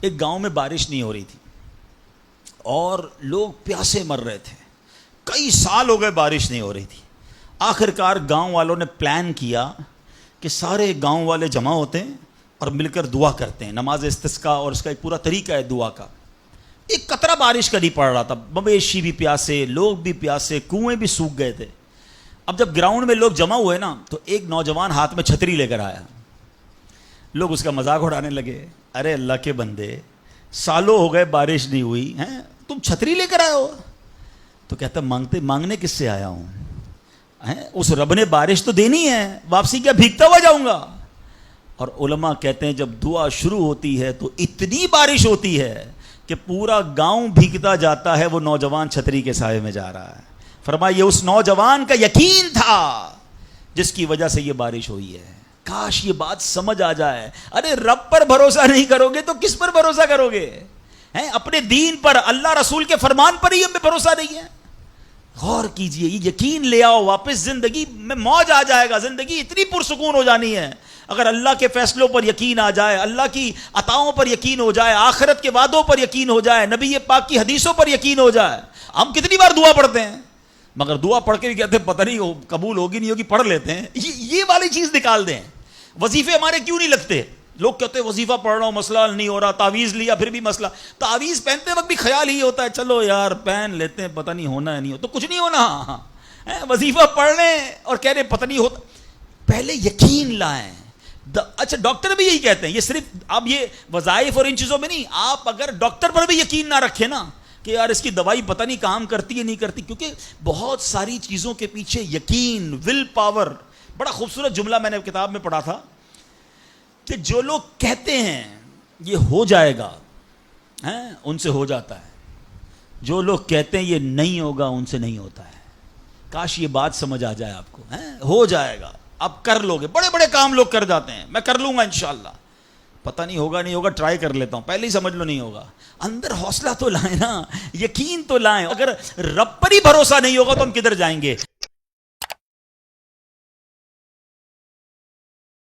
ایک گاؤں میں بارش نہیں ہو رہی تھی اور لوگ پیاسے مر رہے تھے. کئی سال ہو گئے بارش نہیں ہو رہی تھی. آخر کار گاؤں والوں نے پلان کیا کہ سارے گاؤں والے جمع ہوتے ہیں اور مل کر دعا کرتے ہیں. نماز استسقاء اور اس کا ایک پورا طریقہ ہے دعا کا. ایک قطرہ بارش کا نہیں پڑ رہا تھا. مویشی بھی پیاسے, لوگ بھی پیاسے, کنویں بھی سوکھ گئے تھے. اب جب گراؤنڈ میں لوگ جمع ہوئے نا تو ایک نوجوان ہاتھ میں چھتری لے کر آیا. لوگ اس کا مذاق اڑانے لگے, ارے اللہ کے بندے, سالوں ہو گئے بارش نہیں ہوئی ہیں, تم چھتری لے کر آئے ہو. تو کہتا مانگنے کس سے آیا ہوں, اس رب نے بارش تو دینی ہے, واپسی کیا بھیگتا ہوا جاؤں گا. اور علماء کہتے ہیں جب دعا شروع ہوتی ہے تو اتنی بارش ہوتی ہے کہ پورا گاؤں بھیگتا جاتا ہے, وہ نوجوان چھتری کے سائے میں جا رہا ہے. فرمایا یہ اس نوجوان کا یقین تھا جس کی وجہ سے یہ بارش ہوئی ہے. کاش یہ بات سمجھ آ جائے. ارے رب پر بھروسہ نہیں کرو گے تو کس پر بھروسہ کرو گے؟ اپنے دین پر, اللہ رسول کے فرمان پر ہی ہمیں بھروسہ نہیں ہے. غور کیجئے, یہ یقین لے آؤ, واپس زندگی میں موج آ جائے گا. زندگی اتنی پرسکون ہو جانی ہے اگر اللہ کے فیصلوں پر یقین آ جائے, اللہ کی عطاؤں پر یقین ہو جائے, آخرت کے وعدوں پر یقین ہو جائے, نبی پاک کی حدیثوں پر یقین ہو جائے. ہم کتنی بار دعا پڑھتے ہیں مگر دعا پڑھ کے بھی کہتے ہیں پتہ نہیں قبول ہوگی نہیں ہوگی, پڑھ لیتے ہیں. یہ والی چیز نکال دیں. وظیفے ہمارے کیوں نہیں لگتے؟ لوگ کہتے ہیں وظیفہ پڑھ رہا ہوں مسئلہ نہیں ہو رہا, تعویذ لیا پھر بھی مسئلہ. تعویذ پہنتے وقت بھی خیال ہی ہوتا ہے چلو یار پہن لیتے ہیں, پتہ نہیں ہونا ہے نہیں ہو تو کچھ نہیں ہونا. وظیفہ پڑھ لیں اور کہہ رہے پتہ نہیں ہوتا. پہلے یقین لائیں. اچھا ڈاکٹر بھی یہی کہتے ہیں, یہ صرف اب یہ وظائف اور ان چیزوں میں نہیں, آپ اگر ڈاکٹر پر بھی یقین نہ رکھیں نا کہ یار اس کی دوائی پتہ نہیں کام کرتی ہے نہیں کرتی, کیونکہ بہت ساری چیزوں کے پیچھے یقین, ول پاور. بڑا خوبصورت جملہ میں نے کتاب میں پڑھا تھا کہ جو لوگ کہتے ہیں یہ ہو جائے گا ان سے ہو جاتا ہے, جو لوگ کہتے ہیں یہ نہیں ہوگا ان سے نہیں ہوتا ہے. کاش یہ بات سمجھ آ جائے آپ کو. ہو جائے گا, اب کر لو گے. بڑے بڑے کام لوگ کر جاتے ہیں, میں کر لوں گا انشاءاللہ, پتہ نہیں ہوگا نہیں ہوگا, ٹرائی کر لیتا ہوں, پہلے ہی سمجھ لو نہیں ہوگا. اندر حوصلہ تو لائیں نا, یقین تو لائیں. اگر رب پر ہی بھروسہ نہیں ہوگا تو ہم کدھر جائیں گے؟